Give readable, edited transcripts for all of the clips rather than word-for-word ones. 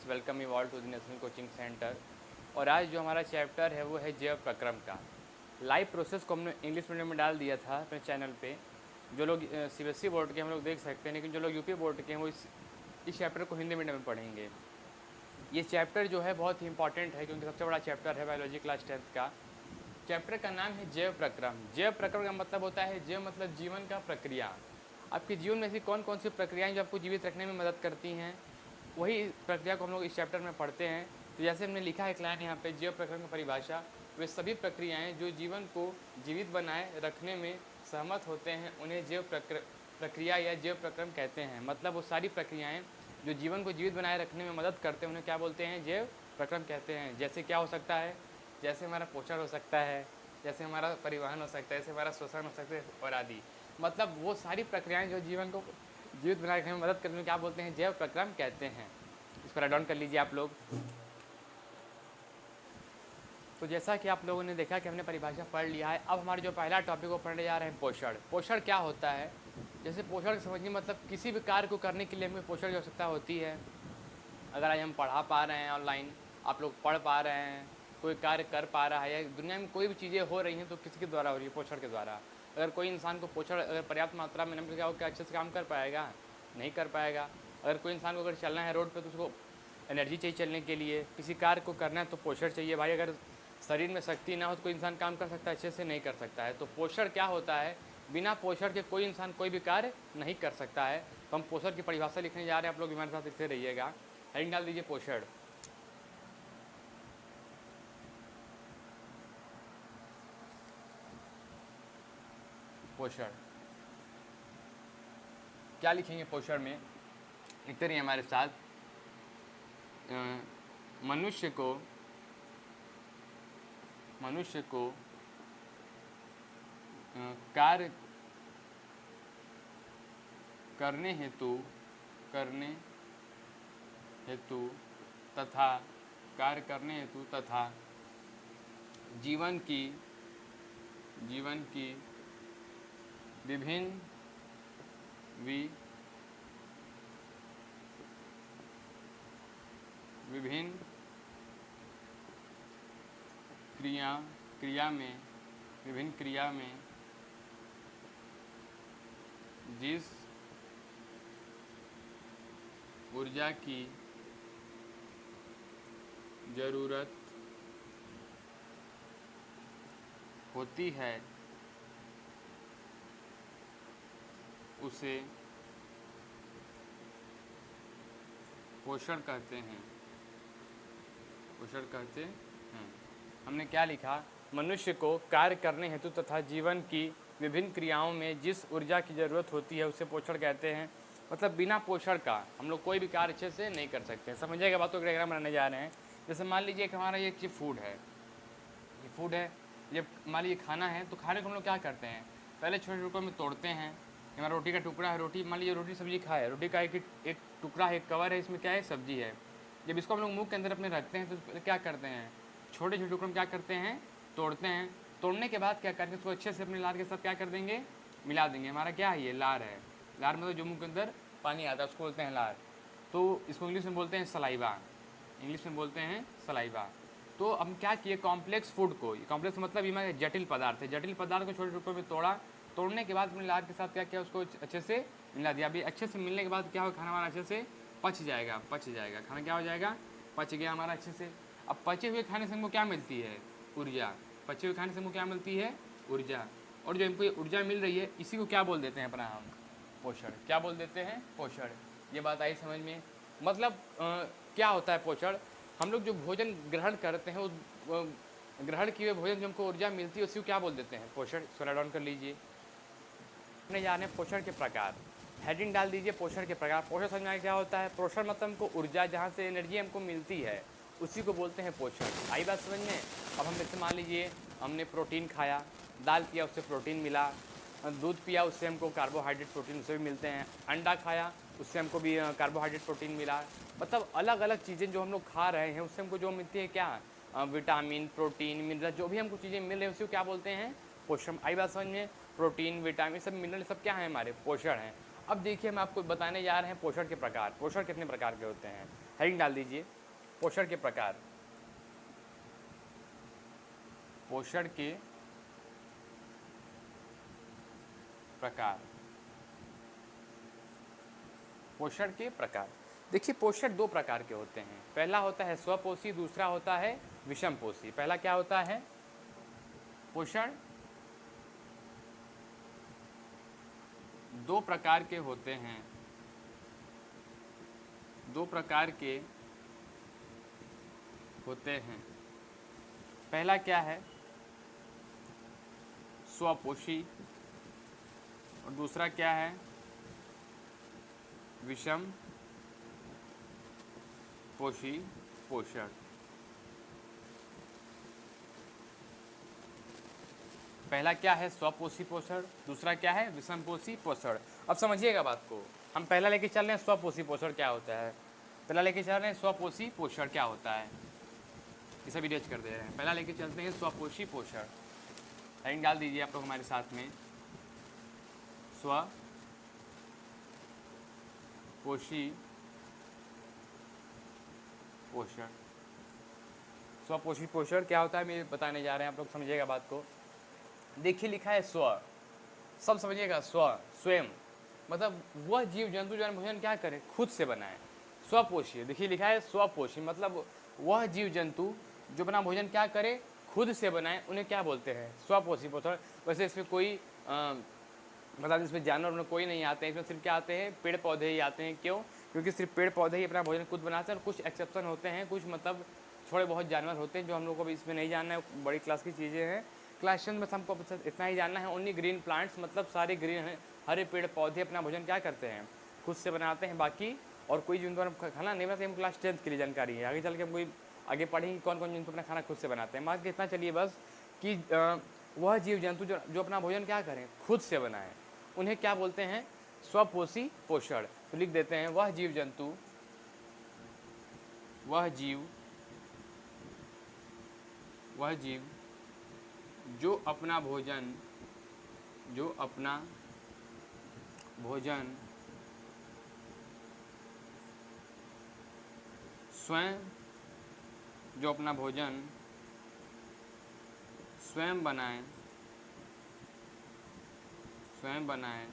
Students, welcome you all to the national coaching centre. और आज जो हमारा चैप्टर है वो है जैव प्रक्रम का। लाइव प्रोसेस को हमने इंग्लिश मीडियम में डाल दिया था अपने चैनल पे। जो लोग सीबीएसई बोर्ड के हम लोग देख सकते हैं, लेकिन जो लोग यूपी बोर्ड के हैं वो इस चैप्टर को हिंदी मीडियम में पढ़ेंगे। ये चैप्टर जो है बहुत ही इंपॉर्टेंट है, क्योंकि सबसे बड़ा चैप्टर है बायोलॉजी क्लास 10th का। चैप्टर का नाम है जैव प्रक्रम। जैव प्रक्रम का मतलब होता है, जैव मतलब जीवन का प्रक्रिया। आपके जीवन में ऐसी कौन कौन सी प्रक्रियाएं जो आपको जीवित रखने में मदद करती हैं, वही प्रक्रिया को हम लोग इस चैप्टर में पढ़ते हैं। तो जैसे हमने लिखा है एक लाइन यहाँ पे, जैव प्रक्रम की परिभाषा, वे सभी प्रक्रियाएं जो जीवन को जीवित बनाए रखने में सहमत होते हैं उन्हें जैव प्रक्रिया या जैव प्रक्रम कहते हैं। मतलब वो सारी प्रक्रियाएं जो जीवन को जीवित बनाए रखने में मदद करते हैं उन्हें क्या बोलते हैं, जैव प्रक्रम कहते हैं। जैसे क्या हो सकता है, जैसे हमारा पोषण हो सकता है, जैसे हमारा परिवहन हो सकता है, जैसे हमारा श्वसन हो सकता है और आदि। मतलब वो सारी प्रक्रियाएं जो जीवन को जीवित बनाए रखने में मदद करने में क्या बोलते हैं, जैव प्रक्रम कहते हैं। इस पर ऐड ऑन कर लीजिए आप लोग। तो जैसा कि आप लोगों ने देखा कि हमने परिभाषा पढ़ लिया है, अब हमारे जो पहला टॉपिक वो पढ़ने जा रहे हैं पोषण। पोषण क्या होता है, जैसे पोषण समझिए मतलब किसी भी कार्य को करने के लिए हमें पोषण की आवश्यकता होती है। अगर आज हम पढ़ा पा रहे हैं ऑनलाइन, आप लोग पढ़ पा रहे हैं, कोई कार्य कर पा रहा है, या दुनिया में कोई भी चीज़ें हो रही हैं तो किसके द्वारा हो रही है, पोषण के द्वारा। अगर कोई इंसान को पोषण अगर पर्याप्त मात्रा में न मिलेगा, वो क्या अच्छे से काम कर पाएगा, नहीं कर पाएगा। अगर कोई इंसान को अगर चलना है रोड पे तो उसको एनर्जी चाहिए चलने के लिए, किसी कार्य को करना है तो पोषण चाहिए भाई। अगर शरीर में शक्ति ना हो तो कोई इंसान काम कर सकता है, अच्छे से नहीं कर सकता है। तो पोषण क्या होता है, बिना पोषण के कोई इंसान कोई भी कार्य नहीं कर सकता है। तो हम पोषण की परिभाषा लिखने जा रहे हैं, आप लोग हमारे साथ लिखते रहिएगा। हेडिंग डाल दीजिए पोषण। पोषण क्या लिखेंगे पोषण में, लिखते रहिए हमारे साथ। मनुष्य को कार्य करने हेतु तथा जीवन की विभिन्न क्रिया में जिस ऊर्जा की जरूरत होती है उसे पोषण कहते हैं। हमने क्या लिखा, मनुष्य को कार्य करने हेतु तथा जीवन की विभिन्न क्रियाओं में जिस ऊर्जा की ज़रूरत होती है उसे पोषण कहते हैं। मतलब बिना पोषण का हम लोग कोई भी कार्य अच्छे से नहीं कर सकते। समझिएगा बातों का डायग्राम बनाने जा रहे हैं। जैसे मान लीजिए कि हमारा ये फूड है, जब मान लीजिए खाना है तो खाने को हम लोग क्या करते हैं, पहले छोटे टुकड़ों में तोड़ते हैं। हमारा रोटी का टुकड़ा है, रोटी मान लीजिए रोटी सब्जी खाए, रोटी का एक टुकड़ा है, एक कवर है, इसमें क्या है, सब्जी है। जब इसको हम लोग मुंह के अंदर अपने रखते हैं तो क्या करते हैं, छोटे छोटे टुकड़ों में क्या करते हैं, तोड़ते हैं। तोड़ने के बाद क्या करेंगे, उसको अच्छे से अपने लार के साथ क्या कर देंगे, मिला देंगे। हमारा क्या है, ये लार है। लार मतलब जो मुंह के अंदर पानी आता है उसको बोलते हैं लार। तो इसको इंग्लिश में बोलते हैं सलाइवा, तो हम क्या किए, कॉम्प्लेक्स फूड को, कॉम्प्लेक्स मतलब ये जटिल पदार्थ है, जटिल पदार्थ को छोटे टुकड़ों में तोड़ा। तोड़ने के बाद अपने लार के साथ क्या किया, उसको अच्छे से मिला दिया। अभी अच्छे से मिलने के बाद क्या हो, खाना हमारा अच्छे से पच जाएगा। खाना क्या हो जाएगा, पच गया हमारा अच्छे से। अब पचे हुए खाने से हमको क्या मिलती है, ऊर्जा। पचे हुए खाने से हमको क्या मिलती है, ऊर्जा। और जो हमको ऊर्जा मिल रही है इसी को क्या बोल देते हैं अपना हम, पोषण। क्या बोल देते हैं, पोषण। ये बात आई समझ में। मतलब क्या होता है पोषण, हम लोग जो भोजन ग्रहण करते हैं उस ग्रहण किए हुए भोजन जो हमको ऊर्जा मिलती है उसी को क्या बोल देते हैं, पोषण। इसको ऐड ऑन कर लीजिए। अपने जाने पोषण के प्रकार, हेडिंग डाल दीजिए पोषण के प्रकार। पोषण समझना क्या होता है, पोषण मतलब हमको ऊर्जा, जहाँ से एनर्जी हमको मिलती है उसी को बोलते हैं पोषण। आई बात समझ में। अब हम जैसे मान लीजिए हमने प्रोटीन खाया, दाल पिया उससे प्रोटीन मिला, दूध पिया उससे हमको कार्बोहाइड्रेट प्रोटीन उससे भी मिलते हैं, अंडा खाया उससे हमको भी कार्बोहाइड्रेट प्रोटीन मिला। मतलब अलग अलग चीज़ें जो हम लोग खा रहे हैं उससे हमको जो मिलती है क्या, विटामिन, प्रोटीन, मिनरल, जो भी हमको चीज़ें मिल रही है उसी को क्या बोलते हैं, पोषण। आई बात समझ में। प्रोटीन, विटामिन, सब मिनरल सब क्या है, हमारे पोषण हैं। अब देखिए हम आपको बताने जा रहे हैं पोषण के प्रकार। पोषण कितने प्रकार के होते हैं, हेडिंग डाल दीजिए पोषण के प्रकार। पोषण के प्रकार। पोषण के प्रकार। देखिए पोषण दो प्रकार के होते हैं, पहला होता है स्वपोषी, दूसरा होता है विषमपोषी। पहला क्या होता है? पोषण दो प्रकार के होते हैं, दो प्रकार के होते हैं। पहला क्या है? स्वपोषी, और दूसरा क्या है? विषम पोषी पोषण। पहला क्या है? स्वपोषी पोषण, दूसरा क्या है? विषमपोषी पोषण। अब समझिएगा बात को, हम पहला लेके चल रहे हैं स्वपोषी पोषण क्या होता है। पहला लेके चल रहे हैं स्वपोषी पोषण क्या होता है, इसे भी डेच कर दे रहे हैं। पहला लेके चलते हैं स्वपोषी पोषण। लाइन डाल दीजिए आप लोग हमारे साथ में, स्वपोषी पोषण। स्वपोषी पोषण क्या होता है मैं बताने जा रहे हैं, आप लोग समझिएगा बात को। देखिए लिखा है स्व, सब समझिएगा। स्व स्वयं मतलब वह जीव जंतु जो भोजन क्या करे, खुद से बनाए। स्वपोषी, देखिए लिखा है स्वपोषी मतलब वह जीव जंतु जो अपना भोजन क्या करे, खुद से बनाए, उन्हें क्या बोलते हैं? स्वपोषी पोषण। वैसे इसमें कोई बता दें, इसमें जानवर में कोई नहीं आते हैं, इसमें सिर्फ क्या आते हैं? पेड़ पौधे ही आते हैं। क्यों? क्योंकि सिर्फ पेड़ पौधे ही अपना भोजन खुद बनाते हैं, और कुछ एक्सेप्शन होते हैं, कुछ मतलब थोड़े बहुत जानवर होते हैं जो हम लोग को भी इसमें नहीं जानना है, बड़ी क्लास की चीज़ें हैं। क्लास 10 में हमको इतना ही जानना है, ओनली ग्रीन प्लांट्स मतलब सारे ग्रीन हैं, हरे पेड़ पौधे अपना भोजन क्या करते हैं? खुद से बनाते हैं। बाकी और कोई जंतु खाना नहीं बनाते, हम क्लास 10 के लिए जानकारी है, आगे चल के हम कोई आगे पढ़ेंगे कौन कौन जंतु अपना खाना खुद से बनाते हैं। बाकी इतना चलिए बस कि वह जीव जंतु जो अपना भोजन क्या करें, खुद से बनाएं, उन्हें क्या बोलते हैं? स्वपोषी पोषण। तो लिख देते हैं वह जीव जंतु, वह जीव जो अपना भोजन स्वयं बनाए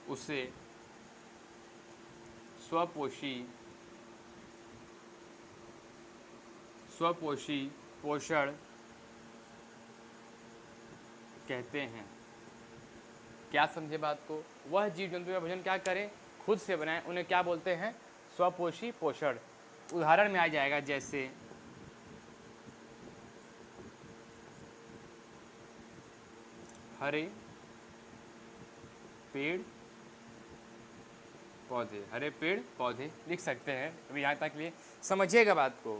उसे स्वपोषी पोषण कहते हैं। क्या समझे बात को? वह जीव जंतु का भोजन क्या करें, खुद से बनाए, उन्हें क्या बोलते हैं? स्वपोषी पोषण। उदाहरण में आ जाएगा जैसे हरे पेड़ पौधे लिख सकते हैं। अभी यहाँ तक लिए समझिएगा बात को।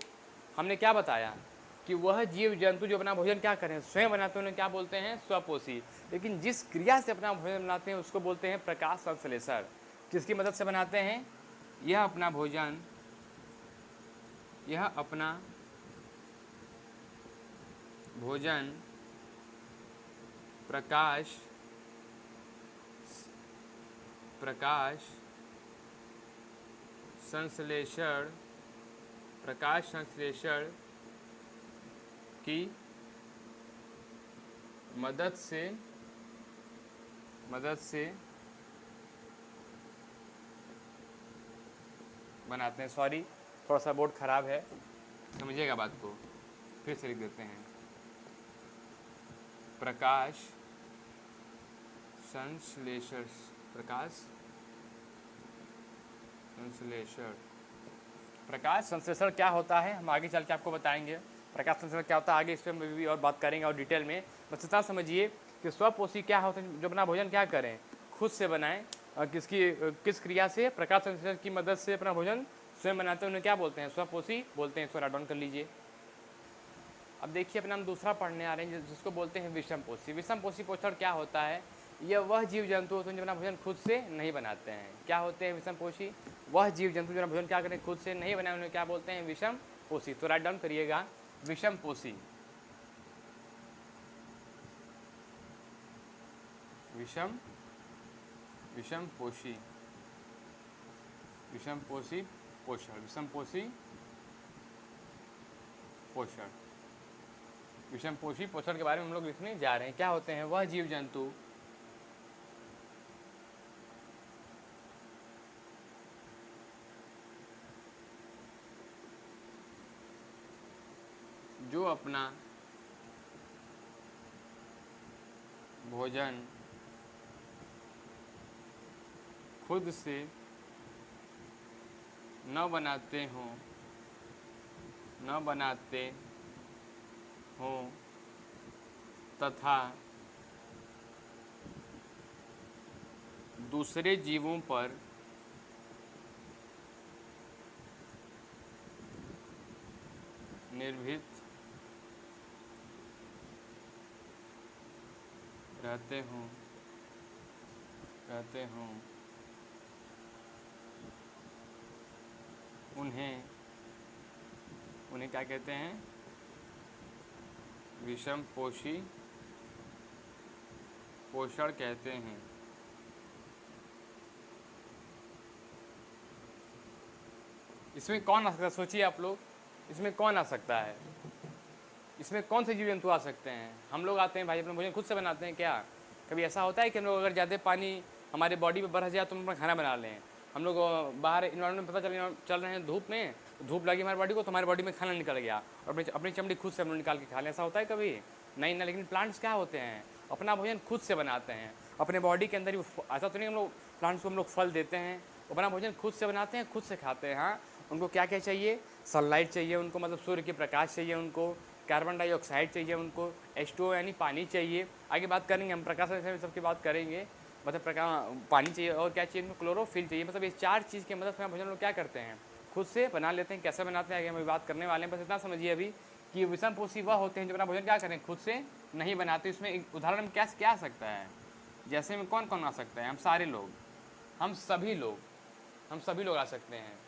हमने क्या बताया कि वह जीव जंतु जो अपना भोजन क्या करें, स्वयं बनाते हैं, उन्हें क्या बोलते हैं? स्वपोषी। लेकिन जिस क्रिया से अपना भोजन बनाते हैं उसको बोलते हैं प्रकाश संश्लेषण। किसकी मदद से बनाते हैं? यह अपना भोजन प्रकाश संश्लेषण की मदद से बनाते हैं। सॉरी थोड़ा सा बोर्ड खराब है, समझिएगा बात को, फिर से लिख देते हैं। प्रकाश संश्लेषण क्या होता है हम आगे चल के आपको बताएंगे। प्रकाश संश्लेषण क्या होता है आगे इस पर भी और बात करेंगे और डिटेल में। बस इतना समझिए कि स्वपोषी क्या होता है, जो अपना भोजन क्या करें, खुद से बनाएं। किस क्रिया से? प्रकाश संश्लेषण की मदद से अपना भोजन स्वयं बनाते हैं, उन्हें क्या बोलते हैं? स्वपोषी बोलते हैं। इसको राइट डाउन कर लीजिए। अब देखिए अपना हम दूसरा पढ़ने आ रहे हैं जिसको बोलते हैं विषमपोषी। विषमपोषी पोषण क्या होता है? यह वह जीव जंतु होते हैं जो अपना भोजन खुद से नहीं बनाते हैं। क्या होते हैं विषमपोषी? वह जीव जंतु जो अपना भोजन क्या करें, खुद से नहीं बनाए, उन्हें क्या बोलते हैं? विषमपोषी। तो राइट डाउन करिएगा विषमपोषी। विषमपोषी पोषण, विषमपोषी पोषण। विषमपोषी पोषण के बारे में हम लोग लिखने जा रहे हैं। क्या होते हैं? वह जीव जंतु जो अपना भोजन खुद से न बनाते हों तथा दूसरे जीवों पर निर्भीत रहते हों उन्हें क्या कहते हैं? विषमपोषी पोषण कहते हैं। इसमें कौन आ सकता है? सोचिए आप लोग, इसमें कौन आ सकता है? इसमें कौन से जीव जंतु आ सकते हैं? हम लोग आते हैं भाई, अपना भोजन खुद से बनाते हैं क्या? कभी ऐसा होता है कि हम लोग अगर ज़्यादा पानी हमारे बॉडी में बढ़ जाए तो हम अपना खाना बना लें? हम लोग बाहर इन्वायरमेंट में पता चल रहे हैं धूप में, धूप लगी हमारी बॉडी को तो हमारी बॉडी में खाना निकल गया और अपनी चमड़ी खुद से हम लोग निकाल के खा लें। ऐसा होता है कभी? नहीं ना। लेकिन प्लांट्स क्या होते हैं? अपना भोजन खुद से बनाते हैं। अपने बॉडी के अंदर ही ऐसा तो नहीं हम लोग प्लांट्स को हम लोग फल देते हैं, अपना भोजन खुद से बनाते हैं, खुद से खाते हैं। हाँ, उनको क्या क्या चाहिए? सनलाइट चाहिए उनको, मतलब सूर्य के प्रकाश चाहिए उनको, कार्बन डाइऑक्साइड चाहिए उनको, H2O यानी पानी चाहिए। आगे बात करेंगे हम, प्रकाश में सबकी बात करेंगे। मतलब पानी चाहिए और क्या चाहिए? क्लोरोफिल चाहिए। मतलब ये 4 चीज़ की मदद से भोजन लोग क्या करते हैं? खुद से बना लेते हैं। कैसे बनाते हैं आगे हम बात करने वाले हैं। बस इतना समझिए अभी कि विषमपोषी वह होते हैं जो अपना भोजन क्या करें? खुद से नहीं बनाते। इसमें एक उदाहरण में क्या आ सकता है? जैसे में कौन कौन आ सकता है? हम सारे लोग, हम सभी लोग आ सकते हैं।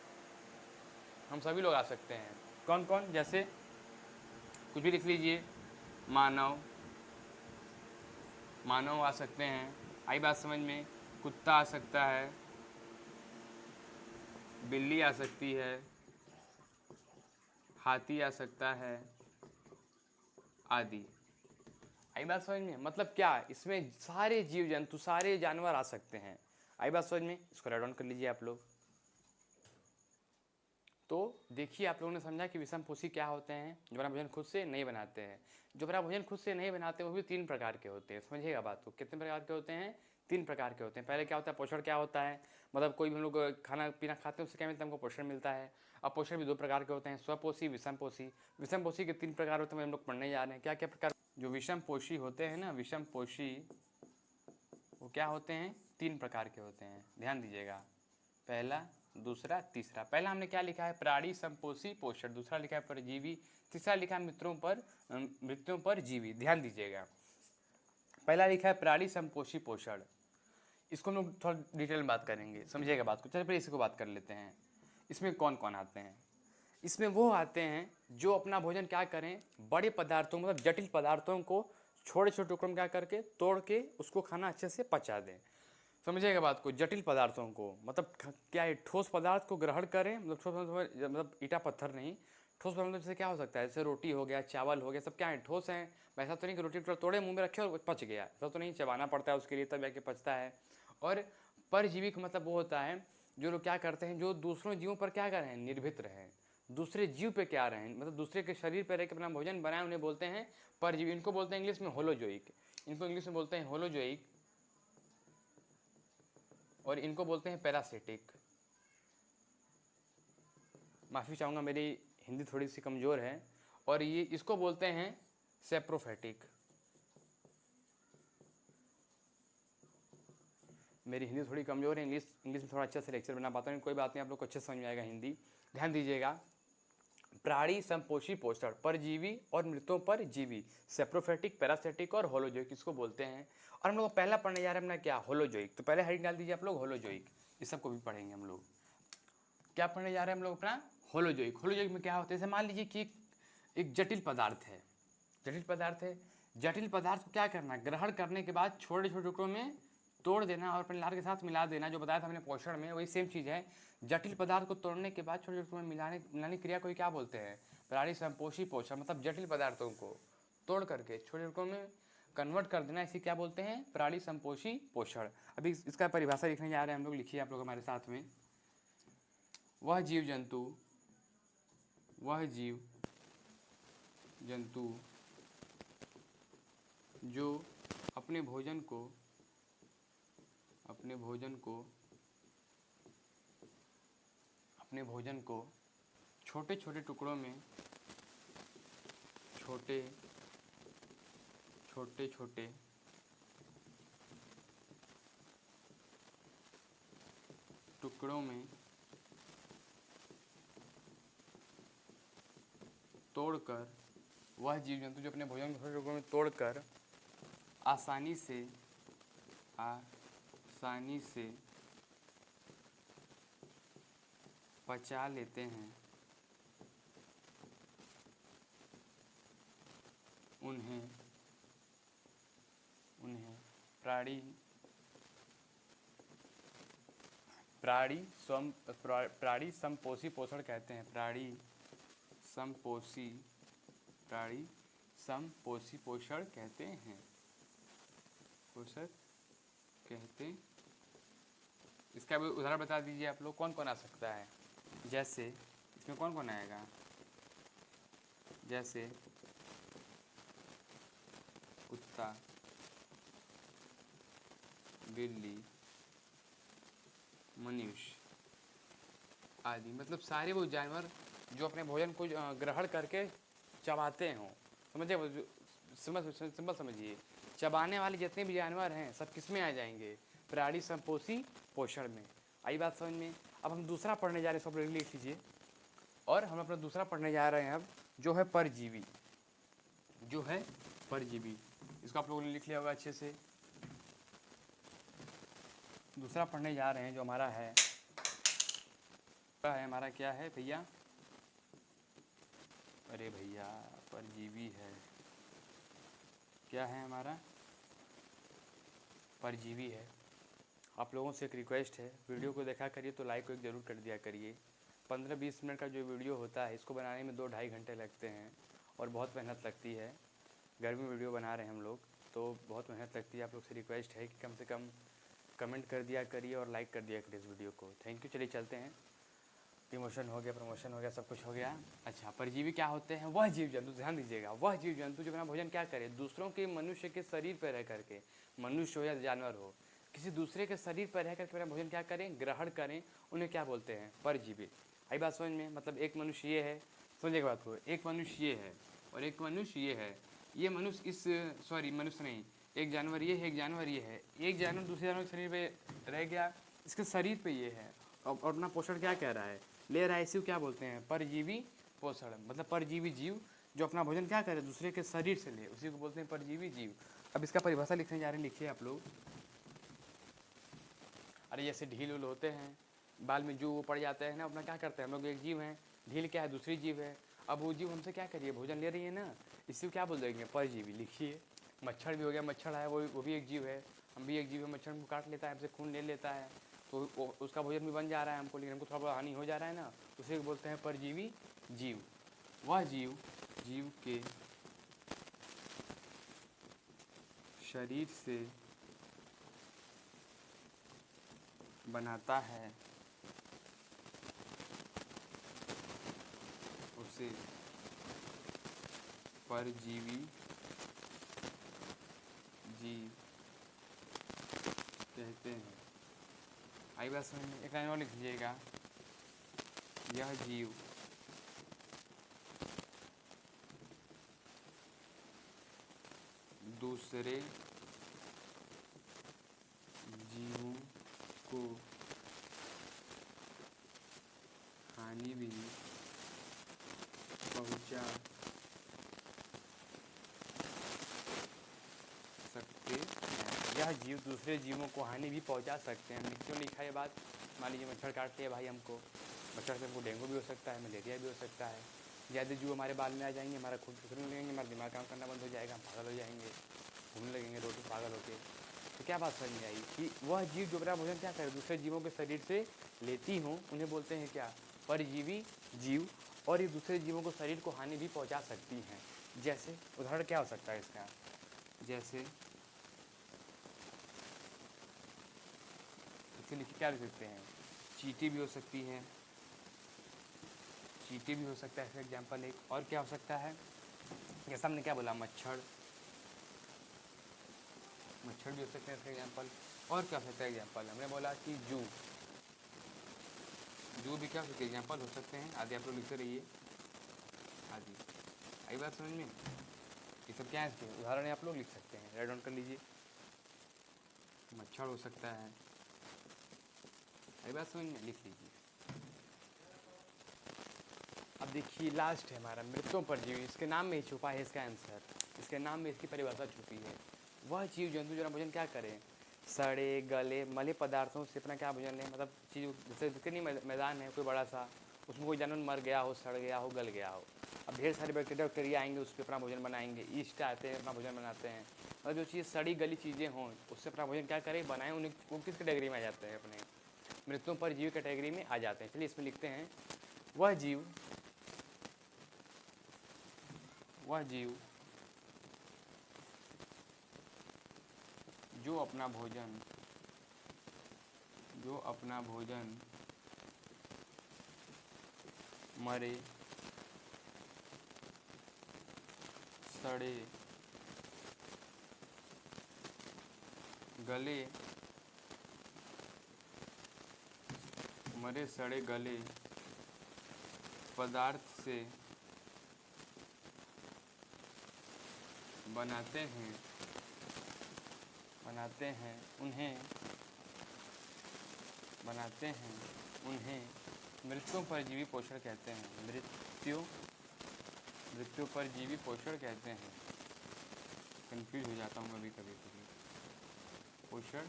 हम सभी लोग आ सकते हैं। कौन कौन? जैसे कुछ भी लिख लीजिए। मानव आ सकते हैं। आई बात समझ में? कुत्ता आ सकता है, बिल्ली आ सकती है, हाथी आ सकता है आदि। आई बात समझ में? मतलब क्या इसमें सारे जीव जंतु, सारे जानवर आ सकते हैं। आई बात समझ में? इसको राइट डाउन कर लीजिए आप लोग। तो देखिए आप लोगों ने समझा कि विषमपोषी क्या होते हैं? जो अपना भोजन खुद से नहीं बनाते हैं। जो अपना भोजन खुद से नहीं बनाते वो भी 3 प्रकार के होते हैं। समझिएगा बात को। कितने प्रकार के होते हैं? 3 प्रकार के होते हैं। पहले क्या होता है? पोषण क्या होता है? मतलब कोई भी हम लोग खाना पीना खाते हैं उससे क्या मिलता है? हमको पोषण मिलता है। अब पोषण भी 2 प्रकार के होते हैं, स्वपोषी, विषमपोषी। विषमपोषी के 3 प्रकार होते हैं, हम लोग पढ़ने जा रहे हैं। क्या क्या प्रकार? जो विषमपोषी होते हैं ना, विषमपोषी वो क्या होते हैं? 3 प्रकार के होते हैं। ध्यान दीजिएगा। पहला, दूसरा, तीसरा। पहला हमने क्या लिखा है? प्राणी संपोषी पोषण। दूसरा लिखा है परजीवी। तीसरा लिखा है मृत्यों पर जीवी। ध्यान दीजिएगा। पहला लिखा है प्राणी संपोषी पोषण। इसको हम लोग थोड़ा डिटेल में बात करेंगे, समझिएगा बात को। चलिए पहले इसको बात कर लेते हैं। इसमें कौन कौन आते हैं? इसमें वो आते हैं जो अपना भोजन क्या करें? बड़े पदार्थों, मतलब जटिल पदार्थों को छोटे छोटे टुकड़ों में क्या करके तोड़ के उसको खाना अच्छे से पचा दें। समझिएगा बात को। जटिल पदार्थों को मतलब क्या है? ठोस पदार्थ को ग्रहण करें। मतलब ठोस मतलब ईटा पत्थर नहीं, ठोस पदार्थ जैसे क्या हो सकता है? जैसे रोटी हो गया, चावल हो गया, सब क्या है? ठोस हैं। वैसा तो नहीं कि रोटी टुकड़ा तोड़े मुंह में रखे और पच गया, ऐसा तो नहीं। चबाना पड़ता है उसके लिए, तब जाके पचता है। और परजीवी का मतलब वो होता है जो लोग क्या करते हैं? जो दूसरों जीवों पर क्या करें? निर्भीत रहें। दूसरे जीव पे क्या रहें? मतलब दूसरे के शरीर पर रह के अपना भोजन बनाए, उन्हें बोलते हैं परजीवी। इनको बोलते हैं इंग्लिश में होलोजोइक। इनको इंग्लिश में बोलते हैं होलोजोइक और इनको बोलते हैं पैरासिटिक। माफ़ी चाहूँगा, मेरी हिंदी थोड़ी सी कमज़ोर है। और ये इसको बोलते हैं सेप्रोफेटिक। मेरी हिंदी थोड़ी कमज़ोर है, इंग्लिश में थोड़ा अच्छे से लेक्चर बना पाता हूँ। कोई बात नहीं, आप लोग को अच्छे से समझ में आएगा हिंदी। ध्यान दीजिएगा। प्राणी संपोषी पोषण, परजीवी और मृतों पर जीवी, सेप्रोफेटिक, पैरासिटिक और होलोजोइक इसको बोलते हैं। और हम लोग पहला पढ़ने जा रहे हैं अपना क्या? होलोजोइक। तो पहले हेडिंग डाल दीजिए आप लोग, होलोजोइक। इस सबको भी पढ़ेंगे हम लोग। क्या पढ़ने जा रहे हैं हम लोग? अपना होलोजोइक। होलोजोइक में क्या होता है? जैसे मान लीजिए कि एक जटिल पदार्थ है। जटिल पदार्थ को क्या करना? ग्रहण करने के बाद छोटे छोटे टुकड़ों में तोड़ देना और अपने लार के साथ मिला देना, जो बताया था हमने पोषण में, वही सेम चीज़ है। जटिल पदार्थ को तोड़ने के बाद छोटे छोटे टुकड़ों में मिलाने क्रिया को क्या बोलते हैं? प्राणी संपोषी पोषण। मतलब जटिल पदार्थों को तोड़ करके छोटे टुकड़ों में कन्वर्ट कर देना, इसे क्या बोलते हैं? प्राणी संपोषी पोषण। अभी इसका परिभाषा लिखने जा रहे हैं हम लोग, लिखिए आप लोग हमारे साथ में। वह जीव जंतु जो अपने भोजन को छोटे छोटे टुकड़ों में तोड़कर, वह जीव जंतु जो अपने भोजन को छोटे टुकड़ों में तोड़कर आसानी से पचा लेते हैं, उन्हें प्राणी संपोषी पोषण कहते हैं। प्राणी संपोषी पोषण कहते हैं। इसका भी उदाहरण बता दीजिए आप लोग, कौन कौन आ सकता है? जैसे इसमें कौन कौन आएगा? जैसे कुत्ता, बिल्ली, मनुष्य आदि। मतलब सारे वो जानवर जो अपने भोजन को ग्रहण करके चबाते हों। समझिए, सिंपल समझिए, चबाने वाले जितने भी जानवर हैं सब किस में आ जाएंगे? प्राणी संपोषी पोषण में। आई बात समझ में? अब हम दूसरा पढ़ने जा रहे हैं, सब लोग लिख लीजिए। और हम अपना दूसरा पढ़ने जा रहे हैं अब, जो है परजीवी। इसको आप लोगों ने लिख लिया होगा अच्छे से। दूसरा पढ़ने जा रहे हैं जो हमारा है हमारा क्या है भैया? अरे भैया, परजीवी है। क्या है हमारा? परजीवी है। आप लोगों से एक रिक्वेस्ट है, वीडियो को देखा करिए तो लाइक को एक ज़रूर कर दिया करिए। 15-20 मिनट का जो वीडियो होता है, इसको बनाने में 2-2.5 घंटे लगते हैं और बहुत मेहनत लगती है। घर में वीडियो बना रहे हैं हम लोग, तो बहुत मेहनत लगती है। आप लोग से रिक्वेस्ट है कि कम से कम कमेंट कर दिया करिए और लाइक कर दिया करिए इस वीडियो को। Thank you. चलिए चलते हैं। डिमोशन हो गया, प्रमोशन हो गया, सब कुछ हो गया। अच्छा, परजीवी क्या होते हैं? वह जीव जंतु, ध्यान दीजिएगा, वह जीव जंतु जो अपना भोजन क्या करे? दूसरों के, मनुष्य के शरीर पर रह करके, मनुष्य हो या जानवर हो, किसी दूसरे के शरीर पर रह करके अपना भोजन क्या करें? ग्रहण करें। उन्हें क्या बोलते हैं? परजीवी। आई बात समझ में? मतलब एक मनुष्य ये है, समझिएगा बात को, एक मनुष्य ये है और एक मनुष्य ये है। ये मनुष्य मनुष्य नहीं, एक जानवर ये है, एक जानवर ये है। एक जानवर दूसरे जानवर के शरीर पे रह गया, इसके शरीर पे ये है और अपना पोषण क्या कह रहा है? ले रहा है। इसी को क्या बोलते हैं? परजीवी पोषण। मतलब परजीवी जीव जो अपना भोजन क्या करे? दूसरे के शरीर से ले, उसी को बोलते हैं परजीवी जीव। अब इसका परिभाषा लिखने जा रहे हैं, लिखिए आप लोग। अरे जैसे ढील उल होते हैं, बाल में जो पड़ जाते हैं ना, अपना क्या करते हैं हम लोग? एक जीव है, ढील क्या है? दूसरी जीव है। अब वो जीव हमसे क्या करिए? भोजन ले रही है ना, इसी को क्या बोल देंगे? परजीवी। लिखिए। मच्छर भी हो गया, मच्छर है वो भी एक जीव है, हम भी एक जीव है। मच्छर को काट लेता है, हमसे खून ले लेता है, तो उसका भोजन भी बन जा रहा है हमको, लेकिन हमको थोड़ा बहुत हानि हो जा रहा है ना, उसे बोलते हैं परजीवी जीव। वह जीव के शरीर से बनाता है, उसे परजीवी जीव कहते हैं। आई बात समझ में? एक लाइन और लिख लीजिएगा। यह जीव दूसरे जीवों को हानि भी पहुंचा सकते हैं। यह जीव दूसरे जीवों को हानि भी पहुंचा सकते हैं। क्यों लिखा है बात? मान लीजिए मच्छर काट लिया भाई हमको, मच्छर से हमको डेंगू भी हो सकता है, मलेरिया भी हो सकता है। ज़्यादा जीव हमारे बाल में आ जाएंगे, हमारा खून चूसने लगेंगे, हमारा दिमाग काम करना बंद हो जाएगा, हम पागल हो जाएंगे, घूमने लगेंगे रोड पर पागल होके। तो क्या बात समझ में आई कि वह जीव जो अपना भोजन क्या करे दूसरे जीवों के शरीर से लेती हों उन्हें बोलते हैं क्या, परजीवी जीव। और ये दूसरे जीवों को शरीर को हानि भी पहुंचा सकती हैं। जैसे उदाहरण क्या हो सकता है इसका, जैसे इसके लिखिए क्या लिख सकते हैं, चींटी भी हो सकती है, चींटी भी हो सकता है इसका एग्जाम्पल एक। और क्या हो सकता है, जैसा हमने क्या बोला, मच्छर, मच्छर भी हो सकते हैं इसका एग्जाम्पल। और क्या हो सकता है एग्जाम्पल, हमने बोला कि जू, जू भी क्या हो सकते हैं एग्जाम्पल हो सकते हैं। आदि आप लोग लिखते रहिए आदि। आई बात समझ में, ये सब क्या है इसके उदाहरण है, आप लोग लिख सकते हैं, राइट डाउन कर लीजिए। मच्छर हो सकता है, आई बात समझ में, लिख लीजिए। अब देखिए लास्ट है हमारा मृतों परजीवी। इसके नाम में ही छुपा है इसका आंसर, इसके नाम में इसकी परिभाषा छुपी है। वह जीव जंतु जो भोजन क्या करें, सड़े गले मले पदार्थों से अपना क्या भोजन लें, मतलब चीज़ जैसे जितनी मैदान है कोई बड़ा सा, उसमें कोई जानवर मर गया हो, सड़ गया हो, गल गया हो, अब ढेर सारे बैक्टीरिया आएंगे, उस पर अपना भोजन बनाएंगे, ईस्ट आते हैं अपना भोजन बनाते हैं। और जो चीज़ सड़ी गली चीज़ें हों उससे अपना भोजन क्या करें, बनाएं, उन्हें वो किस कैटेगरी में आ जाते हैं, अपने मृतों पर जीव कैटेगरी में आ जाते हैं। चलिए इसमें लिखते हैं, वह जीव, वह जीव जो अपना भोजन, जो अपना भोजन मरे सड़े गले, मरे सड़े गले पदार्थ से बनाते हैं उन्हें मृत्यु परजीवी पोषण कहते हैं। मृत्यु परजीवी पोषण कहते हैं। कंफ्यूज हो जाता हूँ कभी कभी, पोषण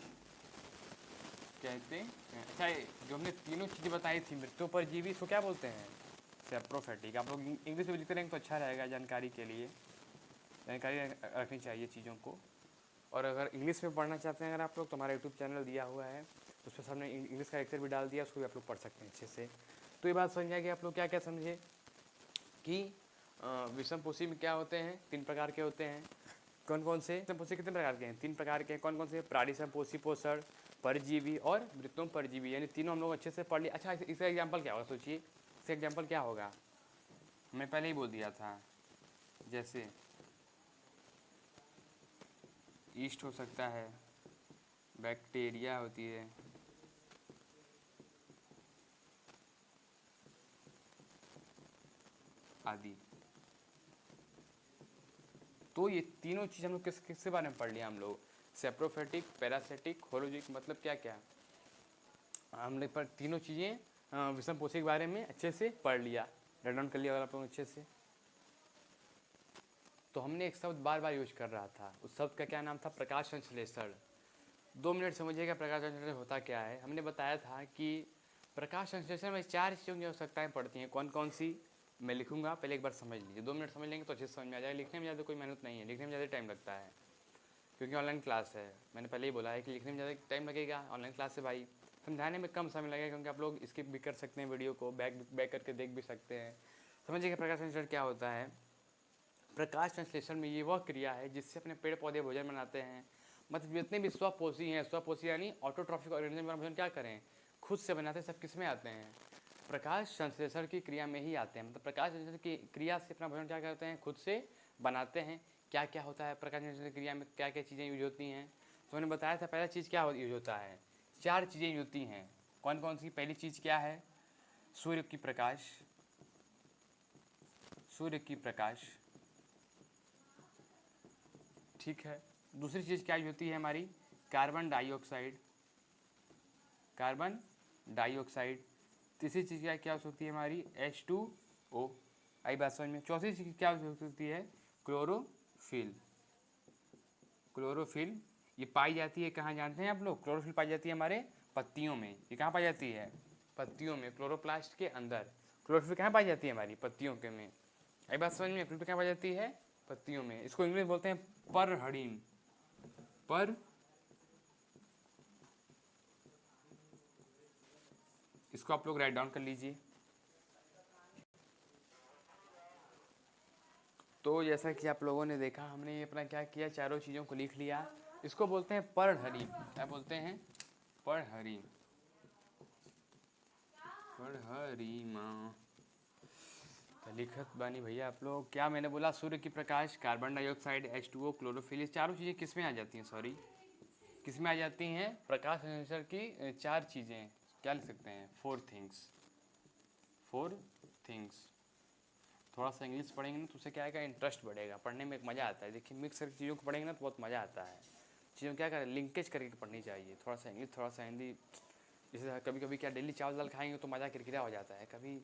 कहते हैं। अच्छा, जो हमने तीनों चीज़ें बताई थी मृत्यु परजीवी, इसको क्या बोलते हैं, सेप्रोफेटिक। आप लोग इंग्लिश में लिखते रहेंगे तो अच्छा रहेगा, जानकारी के लिए जानकारी रखनी चाहिए चीज़ों को। और अगर इंग्लिश में पढ़ना चाहते हैं अगर आप लोग, तो हमारा यूट्यूब चैनल दिया हुआ है, उस पर हमने इंग्लिश का लेक्चर भी डाल दिया, उसको भी आप लोग पढ़ सकते हैं अच्छे से। तो ये बात समझ आएगी आप लोग क्या क्या समझे कि विषमपोषी में क्या होते हैं, 3 प्रकार के होते हैं। कौन कौन से विषमपोषी कितने प्रकार के हैं, 3 प्रकार के हैं। कौन कौन से, प्राणी संपोषी पोषण, परजीवी और मृतों परजीवी, यानी तीनों हम लोग अच्छे से पढ़ लिए। अच्छा, इसका एग्जाम्पल क्या होगा, सोचिए इसका एग्जाम्पल क्या होगा, मैं पहले ही बोल दिया था, जैसे ईस्ट हो सकता है, बैक्टीरिया होती है, आदि। तो ये तीनों चीज़ हम लोग किसके बारे में पढ़ लिया, हम लोग सेप्रोफेटिक, पैरासिटिक, होलोजिक, मतलब क्या क्या हमने पर तीनों चीज़ें विषमपोषी के बारे में अच्छे से पढ़ लिया, राइट डाउन कर लिया अगर आप लोग अच्छे से। तो हमने एक शब्द बार बार यूज कर रहा था, उस शब्द का क्या नाम था, प्रकाश संश्लेषण। 2 मिनट समझिएगा प्रकाश संश्लेषण होता क्या है। हमने बताया था कि प्रकाश संश्लेषण में 4 चीज़ों की आवश्यकताएँ पड़ती हैं। कौन कौन सी, मैं लिखूंगा, पहले एक बार समझ लीजिए। 2 मिनट समझ लेंगे तो अच्छे से समझ में आ जाएगा। लिखने में ज़्यादा कोई मेहनत नहीं है, लिखने में ज़्यादा टाइम लगता है क्योंकि ऑनलाइन क्लास है। मैंने पहले ही बोला है कि लिखने में ज़्यादा टाइम लगेगा, ऑनलाइन क्लास से भाई समझाने में कम समय लगेगा, क्योंकि आप लोग स्किप भी कर सकते हैं, वीडियो को बैक करके देख भी सकते हैं। समझिए प्रकाश संश्लेषण क्या होता है। प्रकाश संश्लेषण में ये वह क्रिया है जिससे अपने पेड़ पौधे भोजन बनाते हैं। मतलब जितने भी स्वपोषी हैं, स्वपोषी यानी ऑटोट्रॉफिक ऑर्गेनिज्म भोजन क्या करें, खुद से बनाते हैं, सब किस में आते हैं, प्रकाश संश्लेषण की क्रिया में ही आते हैं। मतलब प्रकाश संश्लेषण की क्रिया से अपना भोजन क्या करते हैं, खुद से बनाते हैं। क्या क्या होता है प्रकाश संश्लेषण क्रिया में, क्या क्या चीज़ें यूज होती हैं, तो मैंने बताया था पहला चीज़ क्या यूज होता है, 4 चीज़ें यूज होती हैं। कौन कौन सी, पहली चीज़ क्या है, सूर्य की प्रकाश, सूर्य की प्रकाश, ठीक है। दूसरी चीज़ क्या होती है हमारी, कार्बन डाइऑक्साइड, कार्बन डाइऑक्साइड। तीसरी चीज़ क्या होती है हमारी, H2O। आई बात समझ में। चौथी चीज़ क्या होती है, क्लोरोफिल। क्लोरोफिल ये पाई जाती है कहाँ जानते हैं आप लोग, क्लोरोफिल पाई जाती है हमारे पत्तियों में। ये कहाँ पाई जाती है, पत्तियों में, क्लोरोप्लास्ट के अंदर। क्लोरोफिल कहाँ पाई जाती है हमारी पत्तियों के में। आई बात समझ में, क्लोरोफिल कहाँ पाई जाती है, पत्तियों में। इसको इंग्लिश बोलते हैं परहड़ीन, इसको आप लोग राइट डाउन कर लीजिए। तो जैसा कि आप लोगों ने देखा, हमने ये अपना क्या किया, चारों चीज़ों को लिख लिया। इसको बोलते हैं पढ़हरीम। क्या बोलते हैं? पढ़हरीम। पढ़हरीमा। तो लिखत बानी भैया आप लोग। क्या मैंने बोला? सूर्य की प्रकाश, कार्बन डाइऑक्साइड, H2O, क्लोरोफिल, ये चारों चीज़ें किस में आ जाती हैं? सॉरी, किस में आ जाती हैं? प्रकाश संश्लेषण की चार चीज़ें। क्या लिख सकते हैं? 4 थिंग्स। 4 थिंग्स। थोड़ा सा इंग्लिश पढ़ेंगे ना तो उससे क्या आएगा? इंटरेस्ट बढ़ेगा, पढ़ने में एक मज़ा आता है। देखिए मिक्स करके चीज़ों को पढ़ेंगे ना तो बहुत मज़ा आता है। चीज़ों क्या करें, लिंकेज करके पढ़नी चाहिए। थोड़ा सा इंग्लिश, थोड़ा सा हिंदी। जैसे कभी कभी क्या डेली चावल दाल खाएंगे तो मज़ा किरकिरा हो जाता है, कभी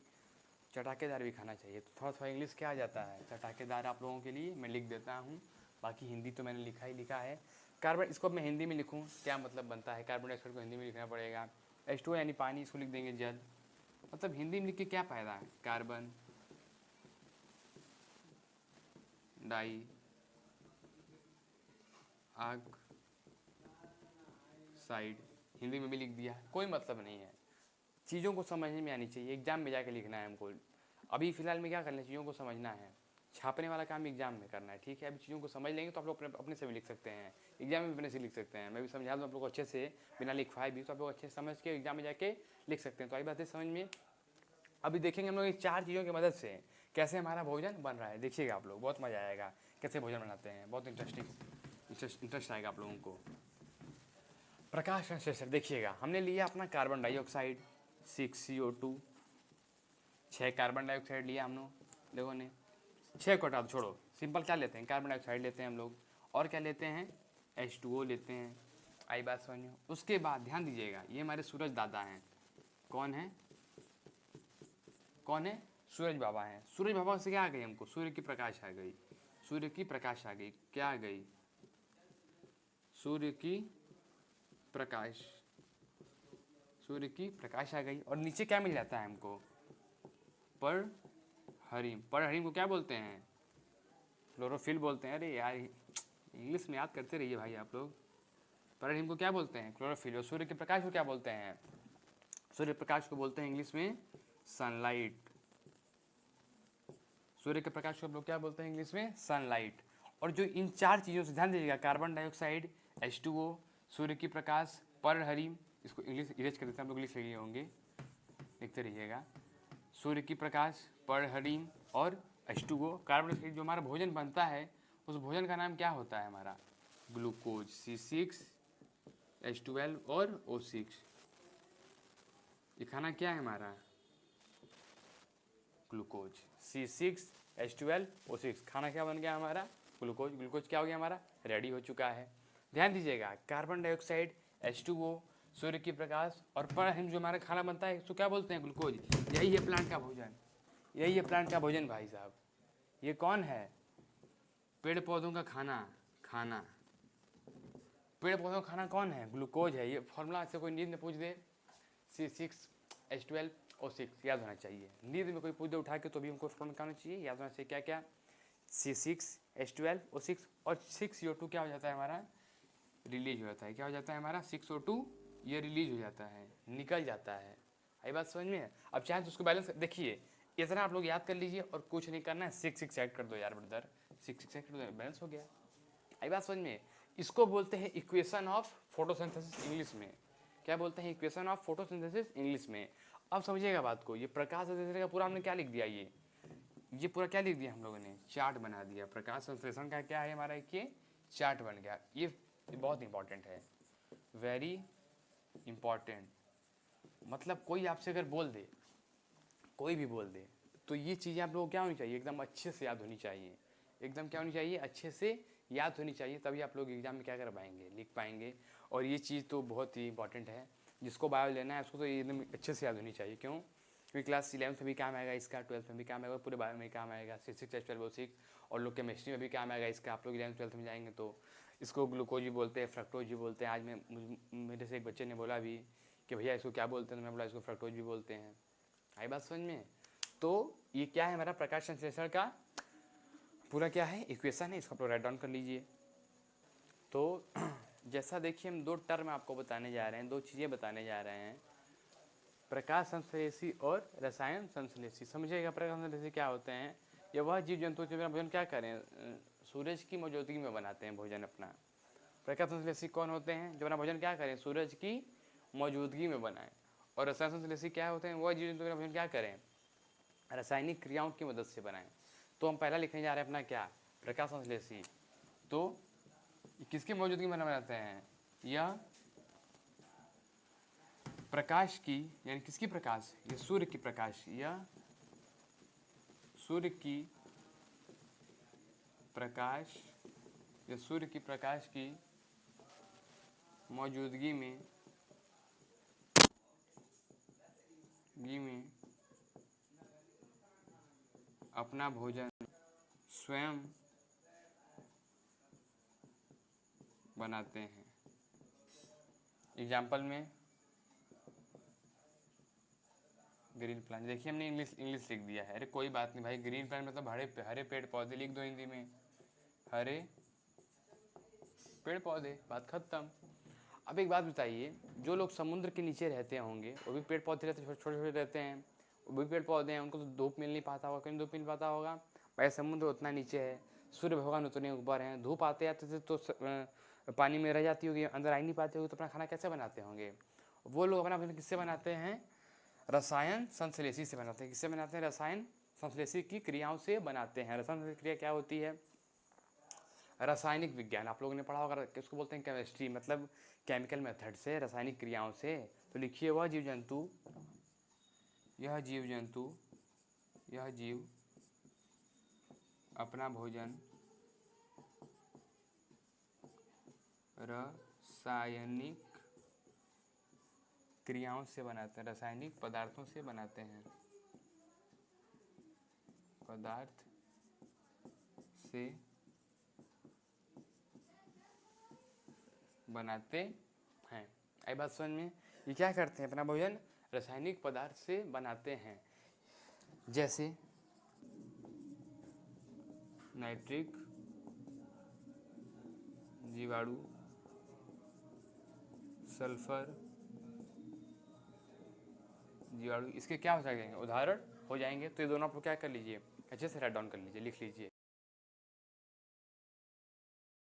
चटाकेदार भी खाना चाहिए। तो थोड़ा थोड़ा इंग्लिश क्या आ जाता है चटाकेदार आप लोगों के लिए मैं लिख देता हूँ। बाकी हिंदी तो मैंने लिखा ही लिखा है। कार्बन, इसको मैं हिंदी में लिखूँ, क्या मतलब बनता है? कार्बन डाइऑक्साइड को हिंदी में लिखना पड़ेगा। H2O यानी पानी, इसको लिख देंगे जल। मतलब हिंदी में लिख के क्या फ़ायदा है? कार्बन डाई ऑक्साइड, हिंदी में भी लिख दिया, कोई मतलब नहीं है। चीज़ों को समझने में आनी चाहिए, एग्जाम में जाके लिखना है हमको। अभी फ़िलहाल में क्या करना है, चीज़ों को समझना है। छापने वाला काम एग्जाम में करना है, ठीक है? अभी चीज़ों को समझ लेंगे तो आप लोग अपने से भी लिख सकते हैं, एग्जाम में अपने से लिख सकते हैं। मैं भी समझा दूँ आप लोग को अच्छे से, बिना लिखवाए भी, तो आप लोग अच्छे से समझ के एग्जाम में जाके लिख सकते हैं। तो आई बात है समझ में। अभी देखेंगे हम लोग ये चार चीज़ों की मदद से कैसे हमारा भोजन बन रहा है। देखिएगा आप लोग, बहुत मज़ा आएगा कैसे भोजन बनाते हैं, बहुत इंटरेस्ट आएगा आप लोगों को। प्रकाश संश्लेषण देखिएगा, हमने लिया अपना carbon dioxide 6CO2, 6 carbon dioxide लिया हम लोगों ने। 6 को हटा दो, छोड़ो, सिंपल क्या लेते हैं? कार्बन डाइऑक्साइड लेते हैं हम लोग, और क्या लेते हैं? H2O लेते हैं। आई बात समझ में? उसके बाद ध्यान दीजिएगा, ये हमारे सूरज दादा हैं। कौन है? कौन है? सूरज बाबा हैं। सूरज बाबा से क्या आ गई हमको? सूर्य की प्रकाश आ गई। सूर्य की प्रकाश आ गई। क्या आ गई? सूर्य की प्रकाश। सूर्य की प्रकाश आ गई। और नीचे क्या मिल जाता है हमको? पढ़हरीम। पढ़हरीम को क्या बोलते हैं? क्लोरोफिल बोलते हैं। अरे यार, इंग्लिश में याद करते रहिए भाई आप लोग। पढ़हरीम को क्या बोलते हैं? क्लोरोफिल। और सूर्य के प्रकाश को क्या बोलते हैं? सूर्य प्रकाश को बोलते हैं इंग्लिश में सनलाइट। सूर्य के प्रकाश को हम लोग क्या बोलते हैं इंग्लिश में? सनलाइट। और जो इन चार चीज़ों से ध्यान दीजिएगा, कार्बन डाइऑक्साइड, H2O, सूर्य की प्रकाश, पढ़हरीम, इसको इंग्लिश इरेज कर देते हैं, आप लोग लिख लिए होंगे, लिखते रहिएगा। सूर्य की प्रकाश, पढ़हरीम और H2O, कार्बन डाइऑक्साइड। जो हमारा भोजन बनता है उस भोजन का नाम क्या होता है हमारा? ग्लूकोज, C6H12 और O6। ये खाना क्या है हमारा? Glucose, C6H12O6। खाना क्या बन गया हमारा? ग्लूकोज। ग्लूकोज क्या हो गया हमारा? रेडी हो चुका है। ध्यान दीजिएगा, कार्बन डाइऑक्साइड, H2O, सूर्य की प्रकाश और पढ़हरीम जो हमारा खाना बनता है उसको क्या बोलते हैं? ग्लूकोज। यही है प्लांट का भोजन, यही है प्लांट का भोजन भाई साहब। ये कौन है? पेड़ पौधों का खाना। खाना, पेड़ पौधों का खाना कौन है? ग्लूकोज है। ये फॉर्मूला से कोई नींद में पूछ दे, C6H12O6 याद होना चाहिए। नींद में कोई पूछ दे उठा के तो भी हमको फॉर्मूला होना चाहिए, याद होना चाहिए। क्या क्या? C6H12O6। और 6CO2 क्या हो जाता है हमारा? रिलीज हो जाता है। क्या हो जाता है हमारा? 6O2 ये रिलीज हो जाता है, निकल जाता है। आई बात समझ में? अब चाहे तो उसको बैलेंस देखिए, इतना आप लोग याद कर लीजिए और कुछ नहीं करना है। 6 ऐड कर दो यार ब्रदर, 6 ऐड कर दो, बैलेंस हो गया। आई बात समझ में? इसको बोलते हैं इक्वेशन ऑफ फोटोसिंथेसिस इंग्लिश में। क्या बोलते हैं? इक्वेशन ऑफ फोटोसिंथेसिस इंग्लिश में। अब समझिएगा बात को, ये प्रकाश संश्लेषण का पूरा हमने क्या लिख दिया? ये पूरा क्या लिख दिया हम लोगों ने? चार्ट बना दिया। प्रकाश संश्लेषण का क्या है हमारा? ये चार्ट बन गया। ये बहुत इंपॉर्टेंट है, वेरी इंपॉर्टेंट। मतलब कोई आपसे अगर बोल दे, कोई भी बोल दे, तो ये चीज़ें आप लोगों को क्या होनी चाहिए? एकदम अच्छे से याद होनी चाहिए। एकदम क्या होनी चाहिए? अच्छे से याद होनी चाहिए, तभी आप लोग एग्जाम में क्या कर पाएंगे? लिख पाएंगे। और ये चीज़ तो बहुत ही इंपॉर्टेंट है। जिसको बायो लेना है उसको तो एकदम अच्छे से याद होनी चाहिए। क्यों? क्योंकि क्लास 11th में भी काम आएगा इसका, 12th में भी काम आएगा, पूरे बायो में काम आएगा। 6H12O6 और लोग केमिस्ट्री में भी काम आएगा इसका। आप लोग 11th 12th में जाएंगे तो इसको ग्लूकोज भी बोलते हैं, फ्रक्टोज भी बोलते हैं। आज मेरे से एक बच्चे ने बोला भी कि भैया इसको क्या बोलते हैं, तो मैं बोला इसको फ्रक्टोज भी बोलते हैं। आई बात समझ में? तो ये क्या है हमारा? प्रकाश संश्लेषण का पूरा क्या है? इक्वेशन है। इसको आप राइट डाउन कर लीजिए। तो जैसा देखिए, हम दो टर्म आपको बताने जा रहे हैं, दो चीज़ें बताने जा रहे हैं। प्रकाश संश्लेषी और रसायन संश्लेषी। समझिएगा प्रकाश संश्लेषी क्या होते हैं? ये वह जीव जंतु जो अपना भोजन क्या करें, सूरज की मौजूदगी में बनाते हैं भोजन अपना। प्रकाश संश्लेषी कौन होते हैं? जो अपना भोजन क्या करें, सूरज की मौजूदगी में बनाएं। और रसायन संश्लेषी क्या होते हैं? वह जीव जंतु अपना भोजन क्या करें, रासायनिक क्रियाओं की मदद से बनाएं। तो हम पहला लिखने जा रहे हैं अपना क्या, प्रकाश संश्लेषी। तो किसकी मौजूदगी में बनाते हैं? यह प्रकाश की, यानी किसकी प्रकाश, ये सूर्य की प्रकाश, यह सूर्य की प्रकाश, ये सूर्य की प्रकाश की मौजूदगी में अपना भोजन स्वयं बनाते हैं। एग्जाम्पल में ग्रीन प्लांट, देखिए हमने इंग्लिश लिख दिया है। अरे कोई बात नहीं भाई, ग्रीन प्लांट मतलब हरे पेड़ पौधे लिख दो हिंदी में, हरे पेड़ पौधे, बात खत्म। अब एक बात बताइए, जो लोग समुद्र के नीचे रहते होंगे वो भी पेड़ पौधे रहते, छोटे छोटे रहते हैं, वो भी पेड़ पौधे हैं, उनको तो धूप मिल नहीं पाता होगा, कहीं धूप मिल पाता होगा भाई, समुद्र उतना नीचे है, सूर्य भगवान उतने ऊपर हैं, धूप आते आते थे तो पानी में रह जाती होगी, अंदर आ ही नहीं पाते होगी, तो अपना खाना कैसे बनाते होंगे? वो लोग अपना भोजन किससे बनाते हैं? रसायन संश्लेषी से बनाते हैं। किससे बनाते हैं? रसायन संश्लेषी की क्रियाओं से बनाते हैं। रसायन क्रिया क्या होती है? रासायनिक विज्ञान, आप लोगों ने पढ़ा होगा, किसको बोलते हैं? केमिस्ट्री, मतलब केमिकल मेथड से, रासायनिक क्रियाओं से। तो लिखिए वह जीव जंतु, यह जीव अपना भोजन रासायनिक क्रियाओं से बनाते हैं, रासायनिक पदार्थों से बनाते हैं, पदार्थ से बनाते हैं। आई बात समझ में? ये क्या करते हैं? अपना भोजन रासायनिक पदार्थ से बनाते हैं, जैसे नाइट्रिक, जीवाणु, सल्फर, जीवाणु, इसके क्या हो जाएंगे, उदाहरण हो जाएंगे। तो ये दोनों आप लोग क्या कर लीजिए, अच्छे से राइट डाउन कर लीजिए, लिख लीजिए।